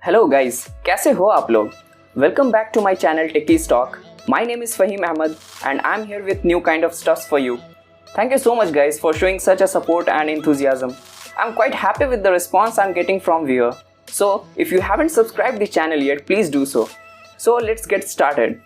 Hello guys, कैसे हो आप लोग? Welcome back to my channel techiestalk. My name is Fahim Ahmed and I'm here with new kind of stuffs for you. Thank you so much guys for showing such a support and enthusiasm. I'm quite happy with the response I'm getting from viewer. So if you haven't subscribed the channel yet, please do so. So let's get started.